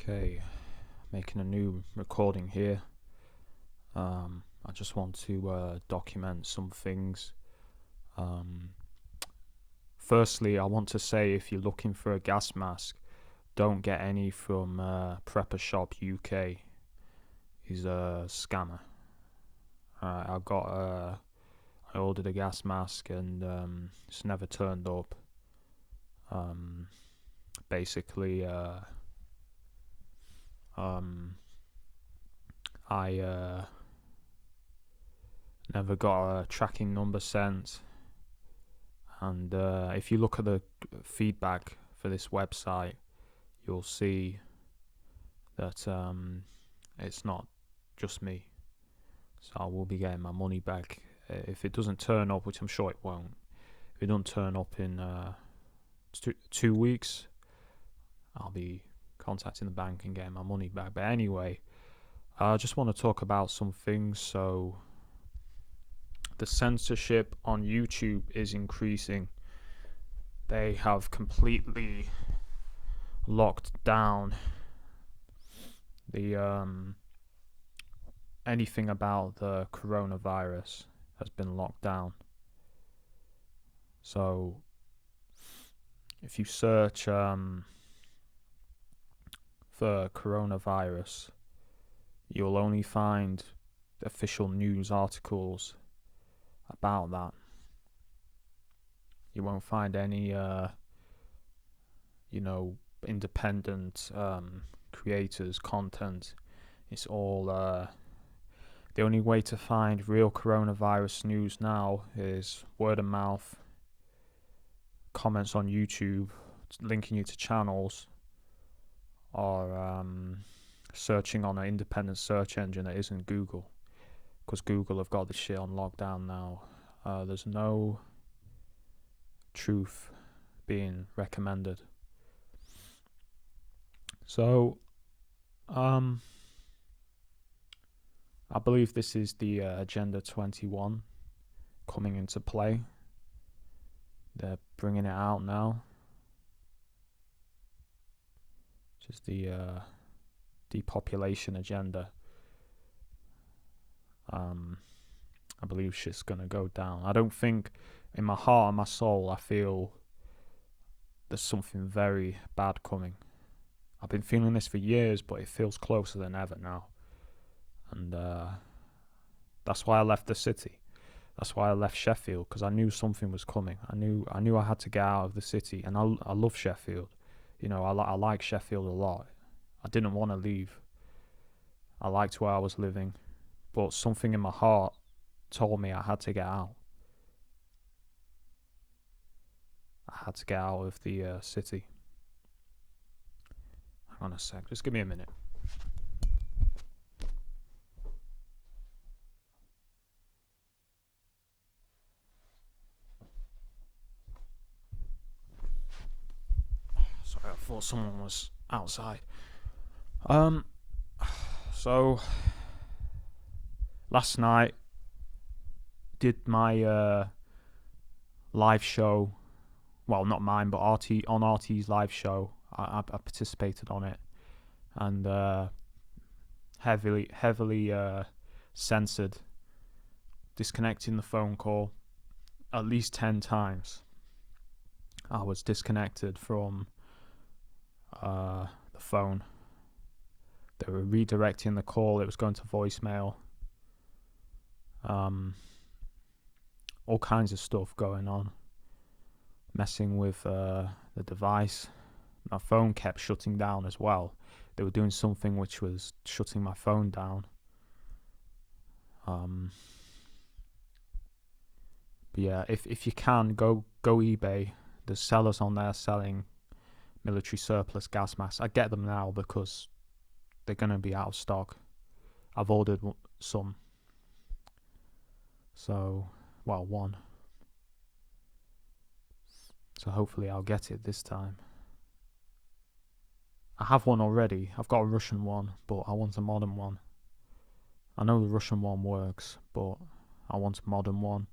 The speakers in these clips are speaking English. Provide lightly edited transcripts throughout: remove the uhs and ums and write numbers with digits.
Okay, making a new recording here. I just want to document some things. Um, Firstly, I want to say if you're looking for a gas mask, don't get any from Prepper Shop UK. He's a scammer. I ordered a gas mask and it's never turned up. Um, basically, I never got a tracking number sent. And if you look at the feedback for this website, you'll see that it's not just me. So I will be getting my money back. If it doesn't turn up, which I'm sure it won't, if it doesn't turn up in 2 weeks, I'll be contacting the bank and getting my money back. But anyway, I just want to talk about some things. So the censorship on YouTube is increasing. They have completely locked down the anything about the coronavirus has been locked down. So if you search for coronavirus, you'll only find official news articles about that. You won't find any independent creators content. It's all the only way to find real coronavirus news now is word of mouth, comments on YouTube linking you to channels, or searching on an independent search engine that isn't Google, because Google have got this shit on lockdown now. There's no truth being recommended. So I believe this is the Agenda 21 coming into play. They're bringing it out now. Which is the depopulation agenda. I believe shit's gonna go down. I don't think, in my heart and my soul, I feel there's something very bad coming. I've been feeling this for years, but it feels closer than ever now. And that's why I left the city. That's why I left Sheffield, because I knew something was coming. I knew I had to get out of the city, and I love Sheffield. You know, I like Sheffield a lot. I didn't want to leave. I liked where I was living, but something in my heart told me I had to get out. I had to get out of the city. Hang on a sec, just give me a minute. Sorry, I thought someone was outside. So last night did my live show. Well, not mine, but RT's live show. I participated on it, and heavily censored, disconnecting the phone call at least 10 times. I was disconnected from the phone. They were redirecting the call. It was going to voicemail. All kinds of stuff going on, messing with the device. My phone kept shutting down as well. They were doing something which was shutting my phone down. But yeah, if you can, go eBay. There's sellers on there selling military surplus gas masks. I get them now because they're going to be out of stock. I've ordered some. So, well, one. So hopefully I'll get it this time. I have one already. I've got a Russian one, but I want a modern one. I know the Russian one works, but I want a modern one,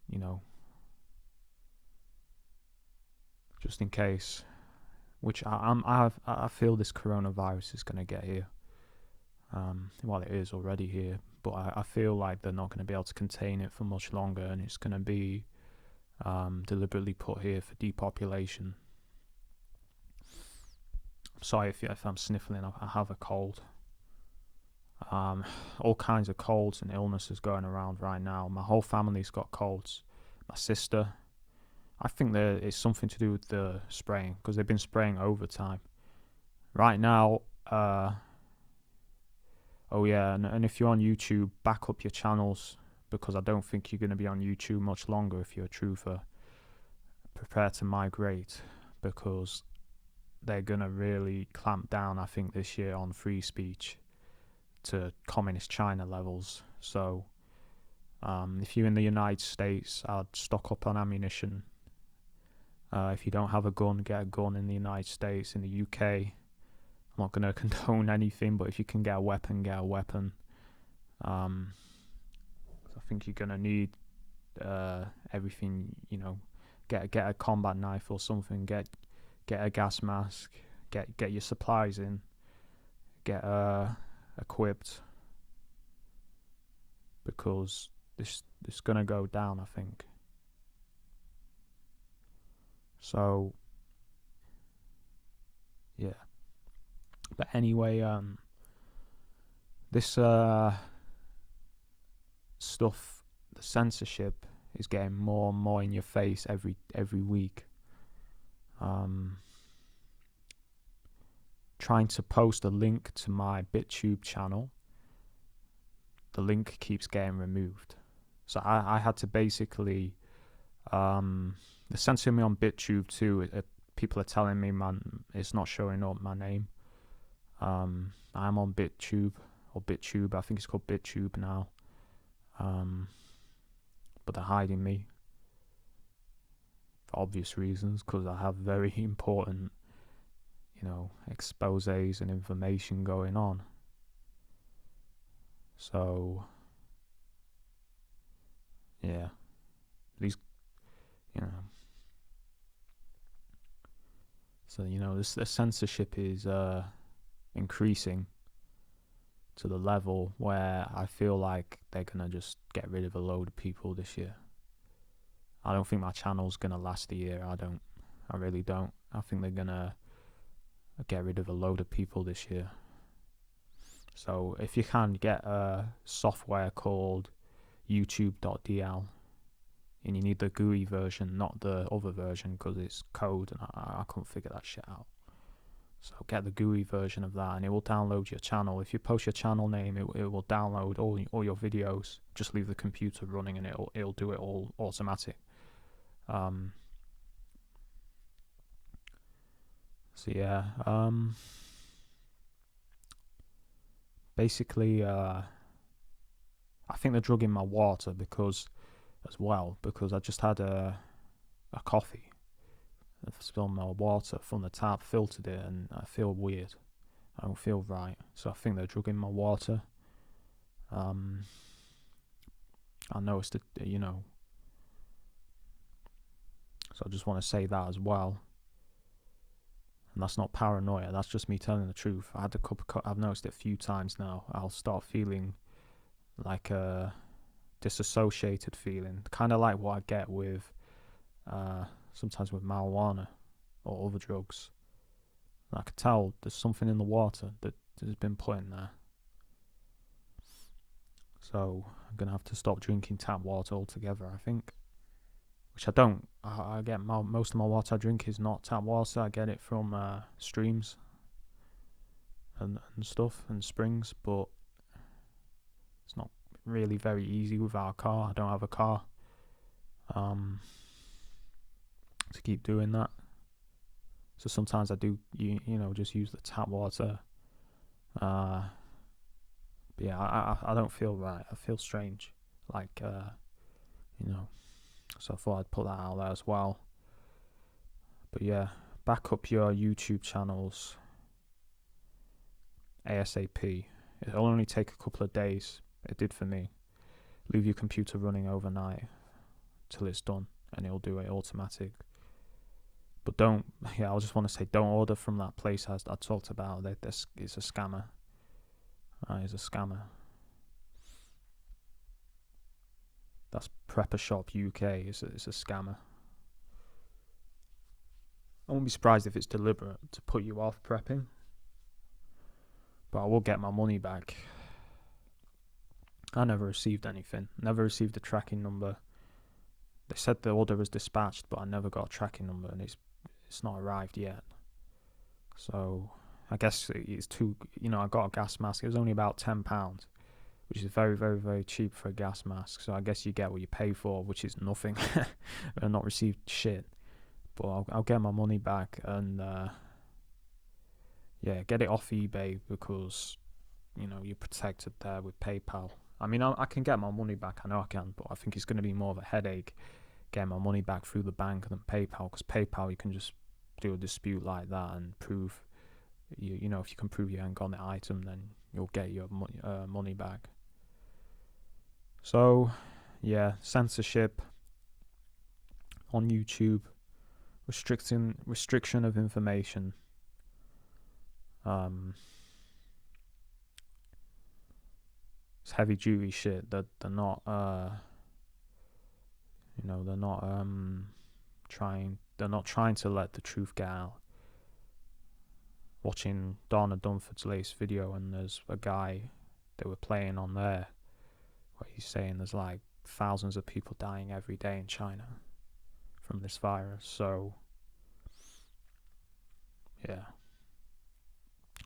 you know, just in case which I feel this coronavirus is going to get here. Well, it is already here, but I feel like they're not going to be able to contain it for much longer, and it's going to be deliberately put here for depopulation. Sorry if I'm sniffling. I have a cold. All kinds of colds and illnesses going around right now. My whole family's got colds. My sister, I think it's something to do with the spraying, because they've been spraying overtime. Right now, oh yeah, and if you're on YouTube, back up your channels, because I don't think you're going to be on YouTube much longer if you're a truther. Prepare to migrate, because they're going to really clamp down, I think, this year on free speech to communist China levels. So if you're in the United States, I'd stock up on ammunition. If you don't have a gun, get a gun in the United States. In the UK, I'm not going to condone anything, but if you can get a weapon, get a weapon. I think you're going to need everything, get a combat knife or something, get a gas mask, get your supplies in, get equipped, because this is gonna go down, I think. So yeah, but anyway, this stuff, the censorship is getting more and more in your face every week. Trying to post a link to my BitTube channel, the link keeps getting removed. So I had to basically, they're censoring me on BitTube too. People are telling me, man, it's not showing up my name. I'm on BitTube, or BitTube, I think it's called BitTube now. But they're hiding me for obvious reasons, because I have very important, exposés and information going on. So yeah, these, so the censorship is increasing to the level where I feel like they're gonna just get rid of a load of people this year. I don't think my channel's gonna last a year. I really don't. I think they're gonna get rid of a load of people this year. So if you can get a software called YouTube.dl, and you need the GUI version, not the other version, because it's code and I couldn't figure that shit out. So get the GUI version of that, and it will download your channel. If you post your channel name, it will download all your videos. Just leave the computer running, and it'll do it all automatic. So yeah, basically, I think they're drugging my water because I just had a coffee. I've spilled my water from the tap, filtered it, and I feel weird. I don't feel right. So I think they're drugging my water. I noticed that, so I just want to say that as well. And that's not paranoia, that's just me telling the truth. I had a cup of I've noticed it a few times now. I'll start feeling like a disassociated feeling, kind of like what I get with sometimes with marijuana or other drugs. And I could tell there's something in the water that has been put in there. So I'm gonna have to stop drinking tap water altogether, I think. Which I don't. I get most of my water I drink is not tap water. I get it from streams and stuff and springs, but it's not really very easy without a car. I don't have a car to keep doing that. So sometimes I do, just use the tap water. But yeah, I don't feel right. I feel strange, like So I thought I'd put that out there as well. But yeah, back up your YouTube channels ASAP. It'll only take a couple of days. It did for me. Leave your computer running overnight till it's done, and it'll do it automatic. But don't, yeah, I just want to say, don't order from that place I talked about. This is a scammer. It's a scammer. That's Prepper Shop UK. It's a scammer. I won't be surprised if it's deliberate to put you off prepping. But I will get my money back. I never received anything. Never received a tracking number. They said the order was dispatched, but I never got a tracking number, and it's not arrived yet. So I guess it's too. I got a gas mask. It was only about £10, which is very, very, very cheap for a gas mask. So I guess you get what you pay for, which is nothing. I've not received shit, but I'll get my money back and get it off eBay because you're protected there with PayPal. I mean, I can get my money back. I know I can, but I think it's going to be more of a headache getting my money back through the bank than PayPal, because PayPal you can just do a dispute like that and prove if you can prove you haven't got the item, then you'll get your money back. So censorship on YouTube, restriction of information. It's heavy duty shit that they're not they're not trying to let the truth get out. Watching Donna Dunford's latest video, and there's a guy they were playing on there where he's saying there's like thousands of people dying every day in China from this virus. So yeah,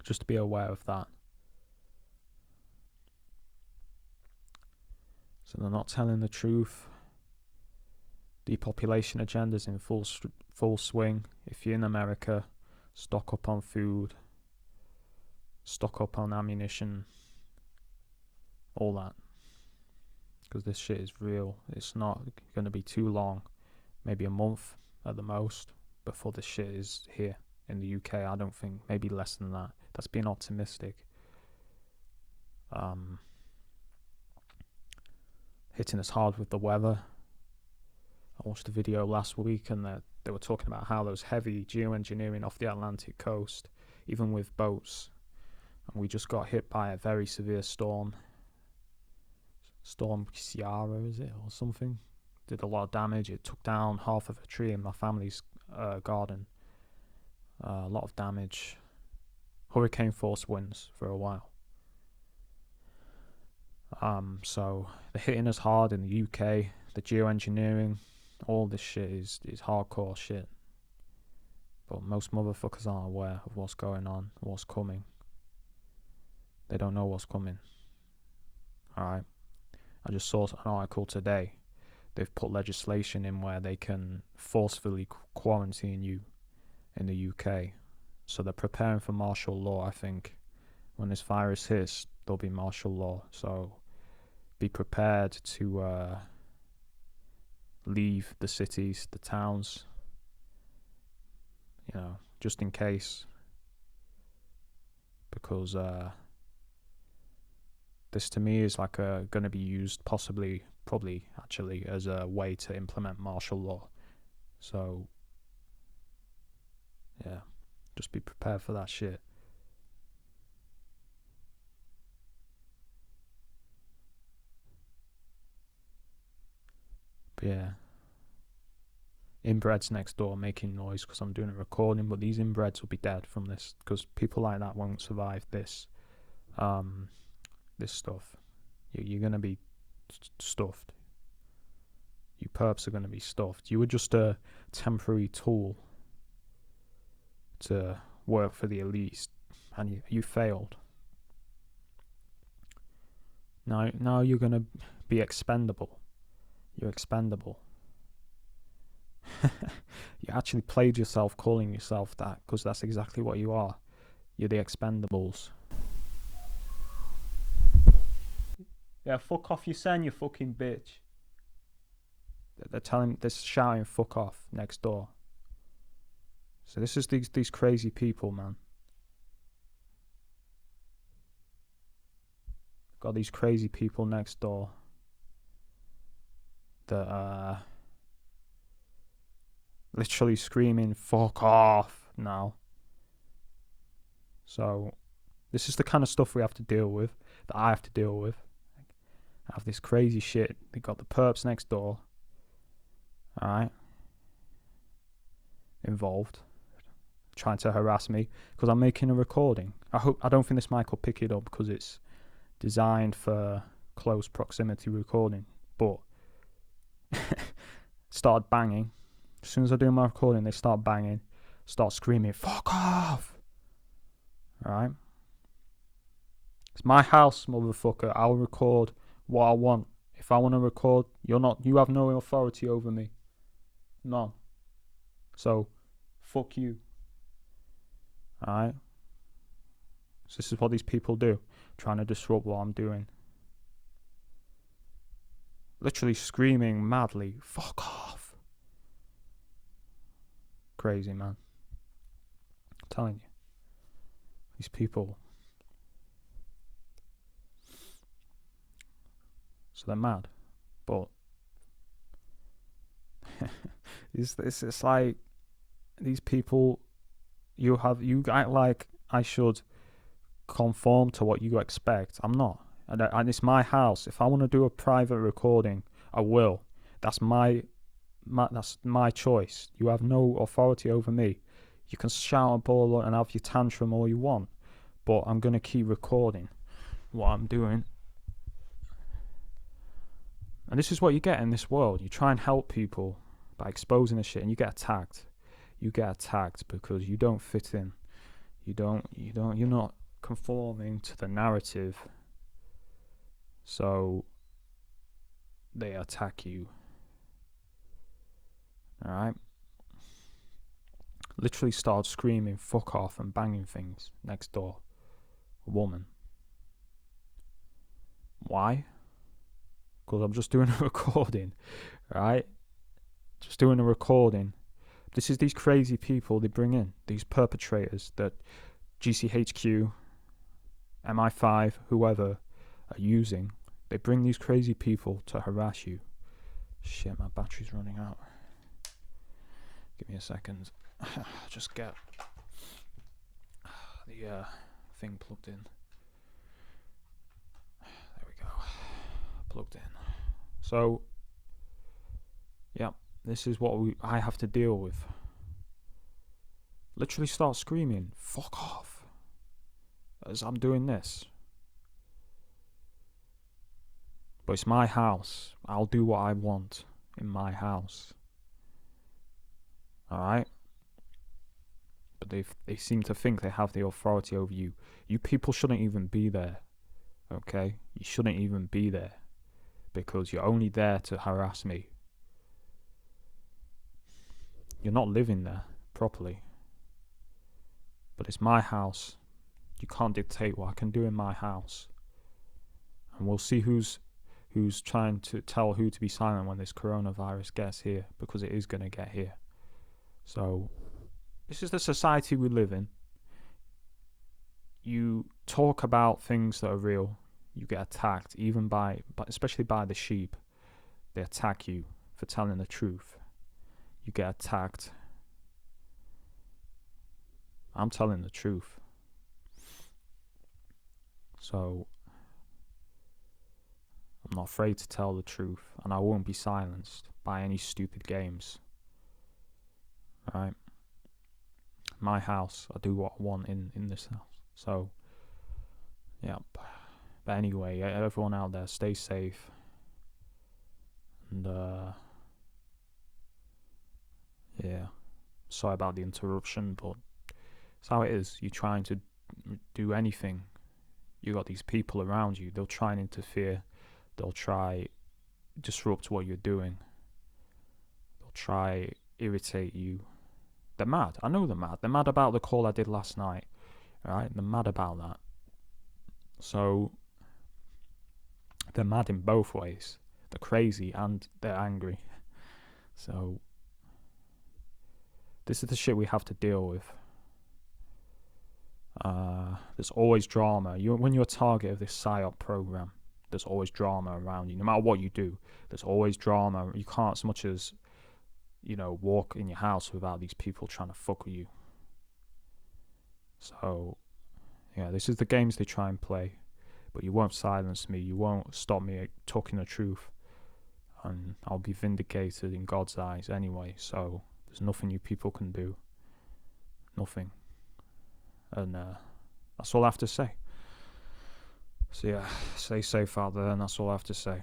just to be aware of that. So they're not telling the truth. Depopulation agenda's in full swing. If you're in America, stock up on food, stock up on ammunition, all that. Because this shit is real. It's not going to be too long, maybe a month at the most, before this shit is here in the UK. I don't think, maybe less than that. That's being optimistic. Hitting us hard with the weather. I watched a video last week, and they were talking about how there was heavy geoengineering off the Atlantic coast, even with boats. And we just got hit by a very severe storm. Storm Ciara, is it, or something? Did a lot of damage. It took down half of a tree in my family's garden. A lot of damage. Hurricane force winds for a while. So they're hitting us hard in the UK. The geoengineering, all this shit is hardcore shit. But most motherfuckers aren't aware of what's going on, what's coming. They don't know what's coming. Alright. I just saw an article today. They've put legislation in where they can forcefully quarantine you in the UK. So they're preparing for martial law, I think. When this virus hits, there'll be martial law. So be prepared to leave the cities, the towns, just in case. Because this to me is like going to be used probably actually as a way to implement martial law. So yeah, just be prepared for that shit. But yeah, inbreds next door making noise because I'm doing a recording, but these inbreds will be dead from this, because people like that won't survive this this stuff. You're going to be stuffed. You perps are going to be stuffed. You were just a temporary tool to work for the elites, and you failed. Now you're going to be expendable. You're expendable. You actually played yourself calling yourself that, because that's exactly what you are. You're the expendables. Yeah, fuck off, you saying, you fucking bitch. They're shouting fuck off next door. So this is these crazy people, man. Got these crazy people next door that literally screaming, fuck off now. So this is the kind of stuff we have to deal with, that I have to deal with. I have this crazy shit. They got the perps next door, alright, involved, trying to harass me because I'm making a recording. I don't think this mic will pick it up because it's designed for close proximity recording, but started banging. As soon as I do my recording, they start banging, start screaming, fuck off. Alright? It's my house, motherfucker. I'll record what I want. If I want to record, you have no authority over me. None. So, fuck you. Alright? So this is what these people do, trying to disrupt what I'm doing. Literally screaming madly, fuck off. Crazy, man. I'm telling you. These people. So they're mad. But it's like these people, you act like I should conform to what you expect. I'm not. And it's my house. If I want to do a private recording, I will. That's my choice. You have no authority over me. You can shout a ball and have your tantrum all you want, but I'm going to keep recording what I'm doing. And this is what you get in this world. You try and help people by exposing the shit, and you get attacked. You get attacked because you don't fit in. You're not conforming to the narrative. So they attack you. Alright? Literally started screaming fuck off and banging things next door. A woman. Why? Because I'm just doing a recording. Right? Just doing a recording. This is these crazy people they bring in. These perpetrators that GCHQ, MI5, whoever are using. They bring these crazy people to harass you. Shit, my battery's running out. Give me a second. Just get the thing plugged in. There we go. Plugged in. So, yeah, this is what I have to deal with. Literally start screaming, fuck off, as I'm doing this. But it's my house. I'll do what I want in my house. Alright? But they seem to think they have the authority over you. You people shouldn't even be there. Okay? You shouldn't even be there. Because you're only there to harass me. You're not living there properly. But it's my house. You can't dictate what I can do in my house. And we'll see who's trying to tell who to be silent when this coronavirus gets here, because it is going to get here. So this is the society we live in. You talk about things that are real, you get attacked, especially by the sheep. They attack you for telling the truth. You get attacked. I'm telling the truth. So I'm not afraid to tell the truth, and I won't be silenced by any stupid games. Right? My house. I do what I want in this house. So, yeah. But anyway, everyone out there, stay safe. And, yeah. Sorry about the interruption, but it's how it is. You're trying to do anything. You got these people around you. They'll try and interfere. They'll try disrupt what you're doing. They'll try irritate you. They're mad. I know they're mad. They're mad about the call I did last night. Right? They're mad about that. So they're mad in both ways. They're crazy and they're angry. So this is the shit we have to deal with. There's always drama. When you're a target of this PSYOP program, there's always drama around you. No matter what you do, there's always drama. You can't so much as walk in your house without these people trying to fuck with you. So, yeah, this is the games they try and play. But you won't silence me. You won't stop me talking the truth. And I'll be vindicated in God's eyes anyway. So, there's nothing you people can do. Nothing. And that's all I have to say. So, yeah, stay safe out there, and that's all I have to say.